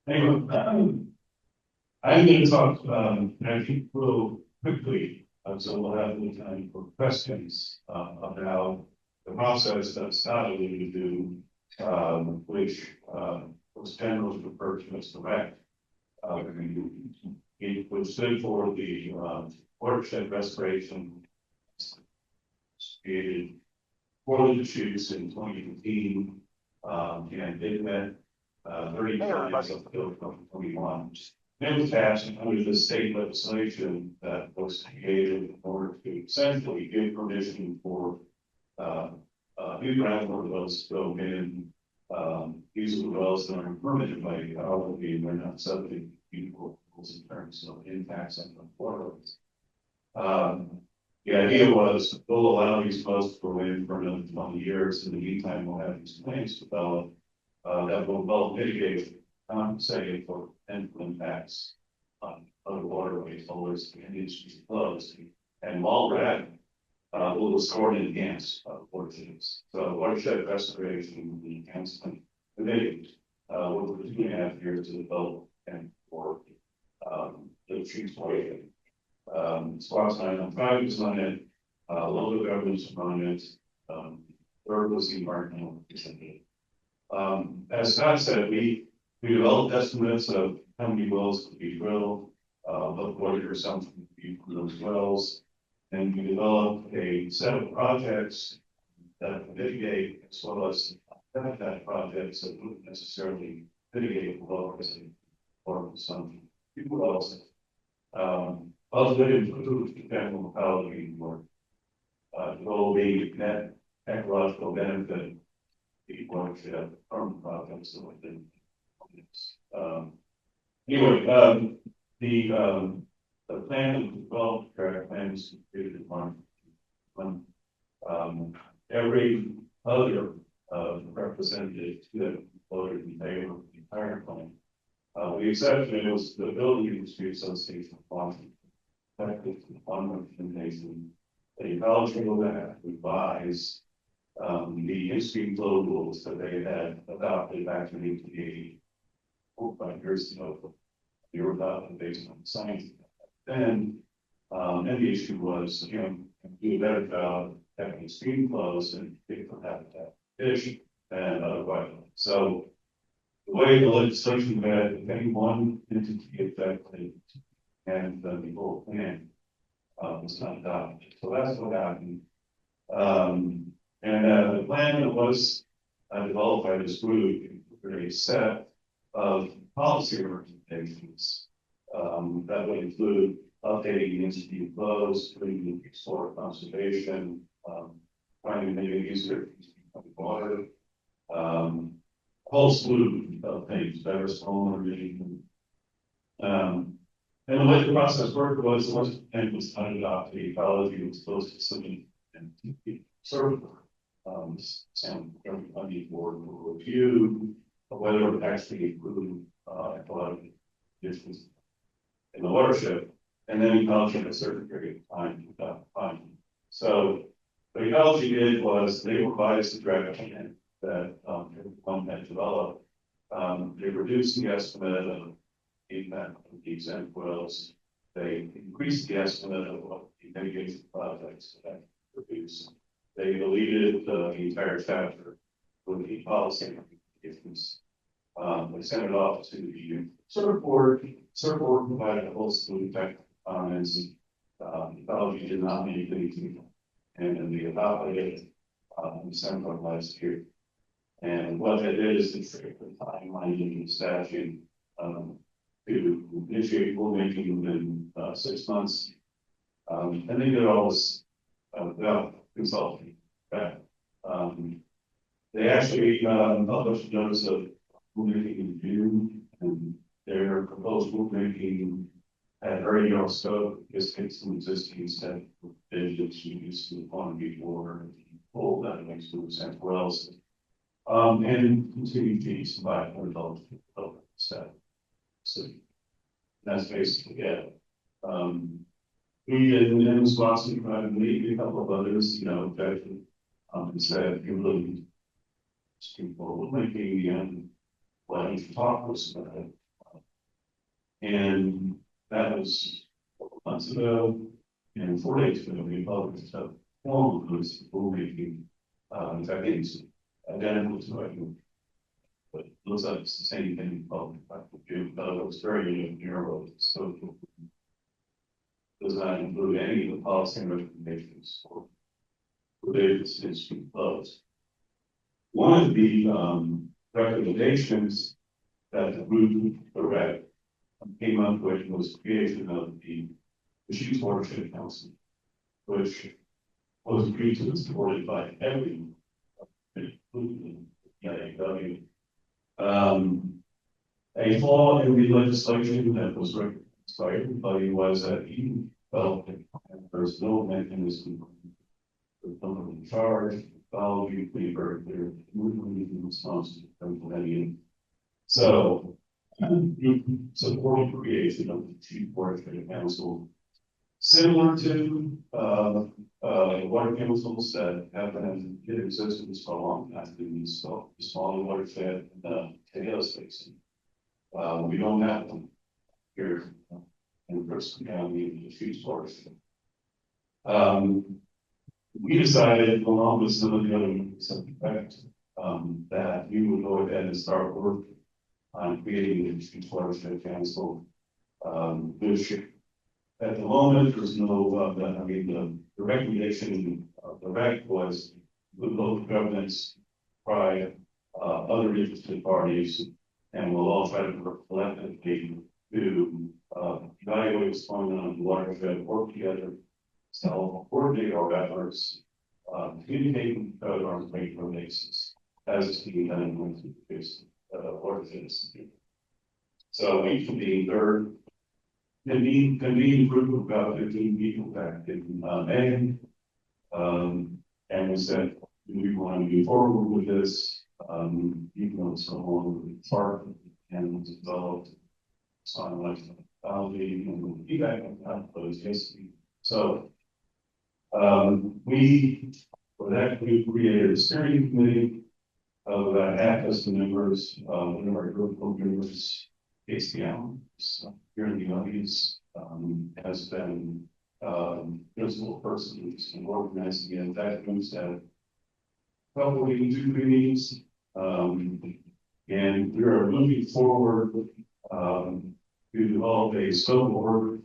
Anyway, I'm going to talk, I think real quickly, so we'll have a little time for questions about the process that Scott alluded to, which was generally referred to as the REC. It stood for the Watershed Restoration, created for the Deschutes in 2015, and they met 30 times until 2021. It was passed under the state legislation that was created in order to essentially give permission for new groundwater wells to go in. These are the wells that are permitted by Ecology, and they're not subject to equal rules in terms of impacts on the waterways. The idea was we'll allow these wells to go in for another 20 years. In the meantime, we'll have these plans developed that will both mitigate, compensate for potential impacts on other waterways, always and industry flows. And while we're at it, we'll restore and enhance watersheds. So watershed restoration, the enhancement committee, over 2.5 years to develop and for the Deschutes Watershed. Squash 905 is on it, local governments are on it, third was the environmental representative. As Scott said, we developed estimates of how many wells could be drilled, what water consumption could be from those wells, and we developed a set of projects that would mitigate as well as habitat projects that wouldn't necessarily mitigate the water consumption. People else, also improve the general quality work. Will be net ecological benefit the watershed from projects that within anyway, the plan to develop correct plans created on every other representative that voted in favor of the entire plan. The exception was the Building Industry Association of Washington. On recommendation, the Ecology will have to revise the in-stream flow rules that they had adopted back in 1880, 45 years ago. They were adopted based on science. Then, and the issue was, do a better job having stream flows and different habitat fish and other wildlife. So, the way the legislation read, if any one entity affected and the whole plan was not adopted. So that's what happened. The plan that was developed by this group included a set of policy recommendations that would include updating the in-stream flows, putting resource conservation, finding maybe easier water, a whole slew of things, better storm management. And the way the process worked was and was unadopted. Ecology was supposed to submit and serve some everybody board for review of whether it actually included ecological conditions in the watershed, and then Ecology had a certain period of time without finding. So what Ecology did was they revised the draft plan that everyone had developed. They reduced the estimate of impact of the exempt wells. They increased the estimate of what the mitigation projects that produce. They deleted the entire chapter with the policy recommendations. They sent it off to the CERC board. CERC board provided a whole slew of technical comments. Ecology did not make anything, and then they adopted it in December of last year. And what they did is they triggered the timeline in the statute to initiate rulemaking within 6 months. And they did all this without consulting. Right? They actually published a notice of rulemaking in June, and their proposed rulemaking had very narrow scope, just takes some existing set provisions used to the quantity of water and pull that makes sense wells. And continue fees by $100 per set. So that's basically it. We in Wisconsin tried to meet a couple of others, objected and said, you really people making the end, why don't you talk to us about it? And that was 4 months ago, and 4 days ago, we published a formal notice of rulemaking. In fact, it's identical to what you, but it looks like it's the same thing published by the June, but it was very narrow, so does not include any of the policy recommendations or related to this proposed. One of the recommendations that the group direct came up with was creation of the Deschutes Watershed Council, which was agreed to and supported by everyone, including the Ecology. A flaw in the legislation that was recognized by everybody was that even felt that there's no mechanism for someone in charge. Ecology, pretty very clear, we're responsible for implementing. So, supporting creation of the Chief Watershed Council, similar to water councils that have been in existence for a long time in these small watershed and Taylor Basin. We don't have them here in Bristol County in the Deschutes Watershed. We decided, along with some of the other members of the fact, that we would go ahead and start work on creating the Deschutes Watershed Council. Which at the moment there's no, the recommendation of the REC was the local governments, private, other interested parties, and we'll all try to work collectively to evaluate what's going on in the watershed, work together, so coordinate our efforts, communicate with each other on a regular basis, as is being done in Monthie case, watersheds. So we convened convened a group of about 15 people back in May, and we said, do we want to move forward with this? Even though it's so long with the park and developed science methodology and the feedback on that was yes. So we, for that, we created a steering committee of about half dozen members. One of our group of members, Casey Allen, here in the audience, has been principal person in organizing it. In fact, we've had probably 2 meetings, and we are moving forward to develop a scope of work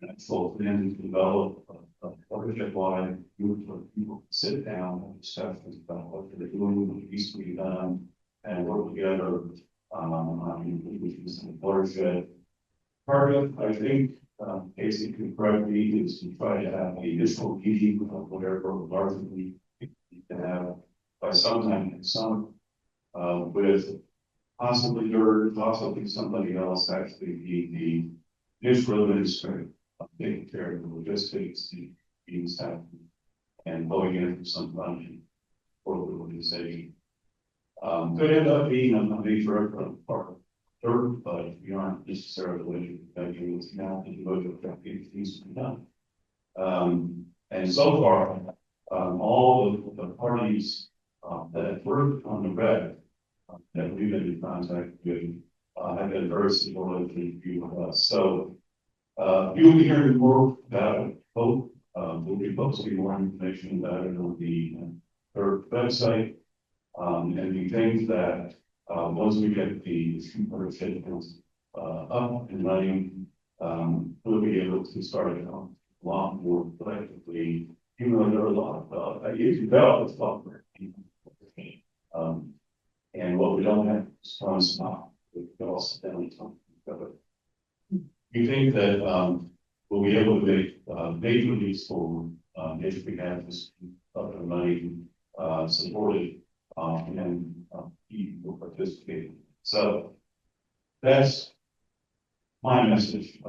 actual plan to develop a watershed-wide group of people to sit down and discuss about what they're doing, what needs to be done, and work together on the watershed. Part of, I think, Casey can correct me, is to try to have the initial meeting of whatever largely you can have by sometime next summer, with possibly her, possibly somebody else actually be the initial administrator, taking care of the logistics, the meeting staff, and going in for some funding for the organization. Could end up being a major part of, but we aren't necessarily thinking it's now to devote to things to be done. And so far, all of the parties that work on the red that we've been in contact with have been very supportive of the view of us. So you'll be hearing more about it. Both we'll be posting more information about it on the their website. And we think that once we get the watershed up and running, we'll be able to start it on a lot more collectively, even though there are a lot of I usually develop a lot more people. And what we don't have is one spot. We can also down together. We think that we'll be able to make major leaps forward if we have this money supported and people participating. So that's my message.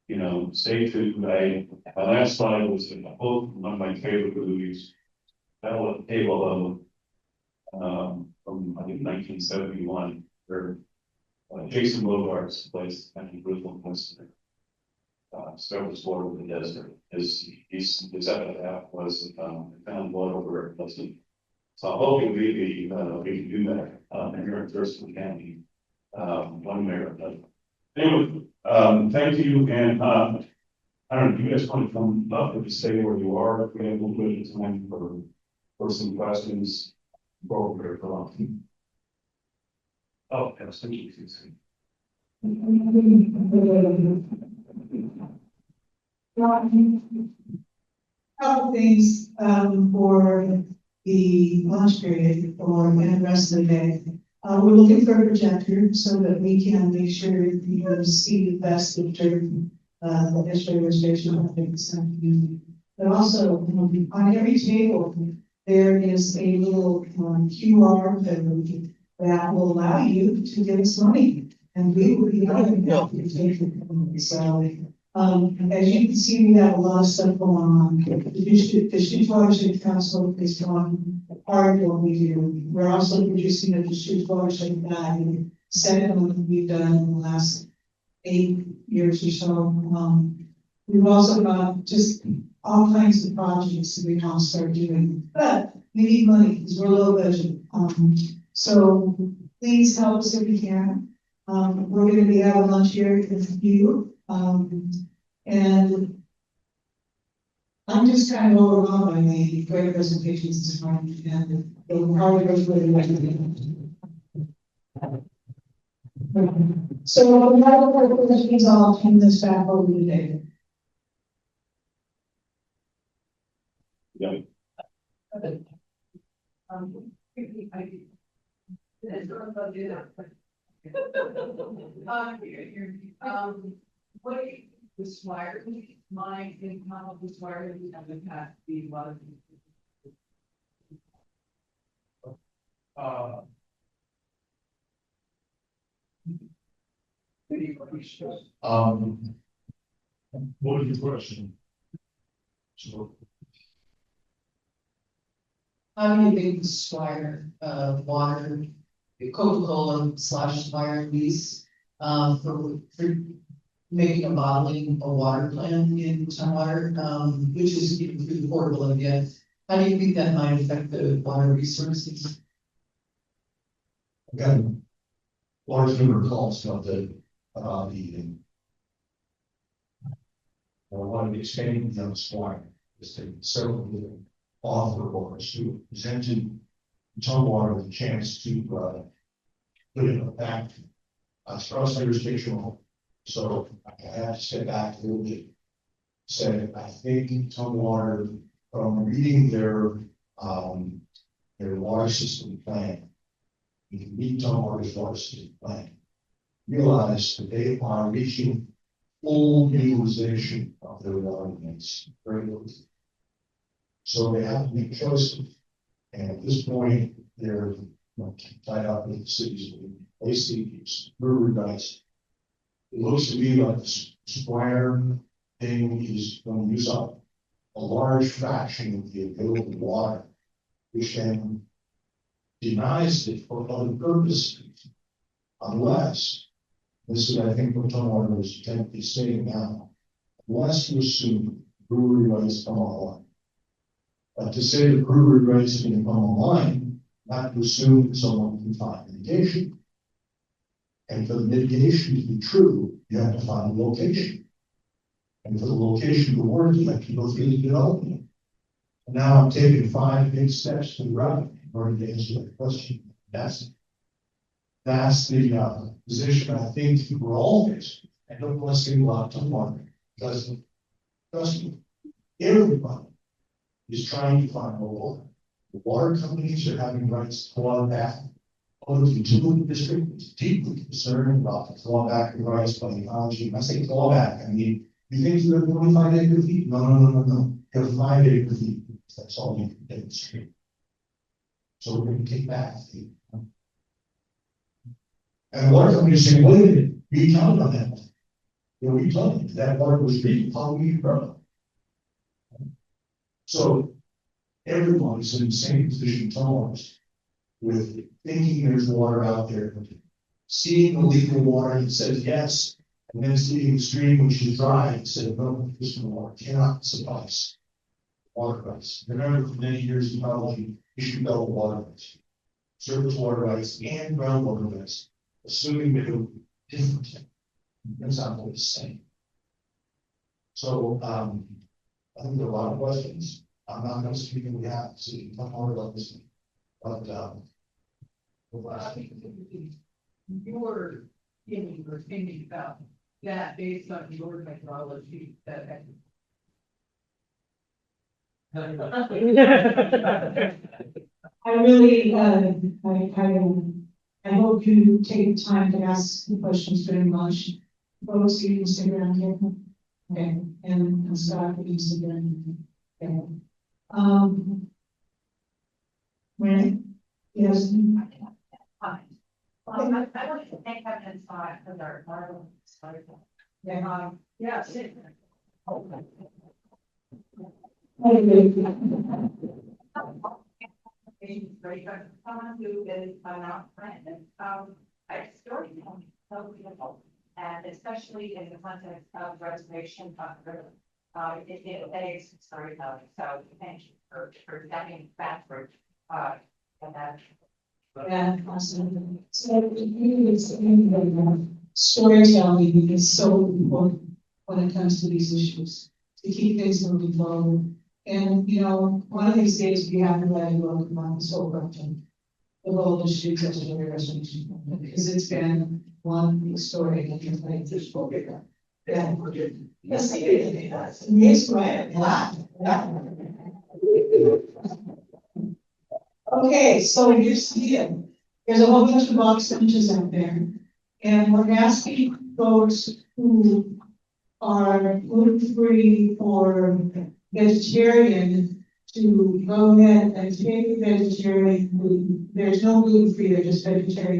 You know, stay tuned. My last slide was one of my favorite movies, Battle at the Table from I think 1971, where Jason Logart's place and Brooklyn Winston discovers water in the desert. His epitaph was found water where it wasn't. So I'm hoping we can do that here in Bristol County one way or another. Anyway, thank you, and I don't know, do you guys want to come up or just stay where you are? If we have a little bit of time for some questions before we go on. Oh, yes, thank you. Couple things for the lunch period or and the rest of the day. We're looking for a projector so that we can make sure you see the best picture the Estuary Restoration Team. But also on every table there is a little QR code that will allow you to give us money, and we will be honored to take it. So as you can see, we have a lot of stuff going on. The Deschutes Watershed Council is on part of what we do. We're also producing a Deschutes Watershed guide, second one that we've done in the last 8 years or so. We've also got just all kinds of projects that we want to start doing, but we need money because we're low budget. So please help us if you can. We're going to be having lunch here with you. And I'm just kind of overwhelmed by the great presentations this morning, and it'll probably go really well. So we have a questions. I'll hand this back over to David. Yeah. What this wire, my income of this wire, we haven't had the one. What is your question? So, how do you make the Swire water, Coca-Cola / Swire lease for making a bottling a water plant in Tumwater, which is pretty affordable again? How do you think that might affect the water resources? Again, large number of calls about one of the expanding young Swire is taking several different author orders who presented Tumwater with a chance to put in a factory. It's cross jurisdictional, so I have to step back a little bit. Say, I think Tumwater, from reading their water system plan, if you read Tumwater's water system plan, realize that they are reaching full utilization of their water needs very quickly. So they have to make choices. And at this point, they're tied up with the cities with basically brewery rights. It looks to me like the Swire thing is going to use up a large fraction of the available water, which then denies it for other purposes, unless, this is I think what Tumwater is attempting to say now, unless you assume brewery rights come online. But to say that brewery rights can come online, not to assume that someone can find mitigation. And for the mitigation to be true, you have to find a location. And for the location to work, you have to go through the development. And now I'm taking 5 big steps to the right in order to answer that question. That's the position I think we're all facing. I don't want to say a lot to Tumwater because trust me, everybody is trying to find more water. The water companies are having rights to claw back. The utility district is deeply concerned about the clawback rights by Ecology. When I say clawback, I mean, you think you have 25 acre feet? No. You have 5 acre feet. That's all you can demonstrate. So we're going to take back. And the water company is saying, wait a minute, we counted on that. We told you that water was treated. How do we grow? So everyone is in the same position Tumwater with thinking there's water out there, seeing the legal water that says yes, and then seeing the stream which is dry and said, no, this water cannot suffice water rights. Remember, for many years, Ecology issued double water rights, surface water rights, and groundwater rights. assuming they do different, it's not the same. So, I think there are a lot of questions. I'm not going to speak on behalf, so you can talk more about this. But, I think your feeling or thinking about that based on your methodology that. I really, I hope you take time to ask the questions very much. Folks, you can stick around here. Okay, and Scott, you can stick around. Okay. Right? Yes. Fine. Well, I want to thank Kevin Scott for their marvelous story. Yeah. Yeah, sit. Very good. Someone who is not friend, I storytelling so beautiful, and especially in the context of restoration of river. It is storytelling, so thank you for stepping backward, and that. Yeah, awesome. So storytelling is so important when it comes to these issues, to keep things moving forward. And, you know, one of these days we have to let you look about this whole project, the whole Deschutes Estuary Restoration Team, because it's been one big story that you're playing this book. Yeah. Yes, it is. Yes, right. Okay, so you see it. There's a whole bunch of box lunches out there. And we're asking folks who are gluten-free or vegetarian to go ahead and take vegetarian food. There's no gluten-free, they're just vegetarian.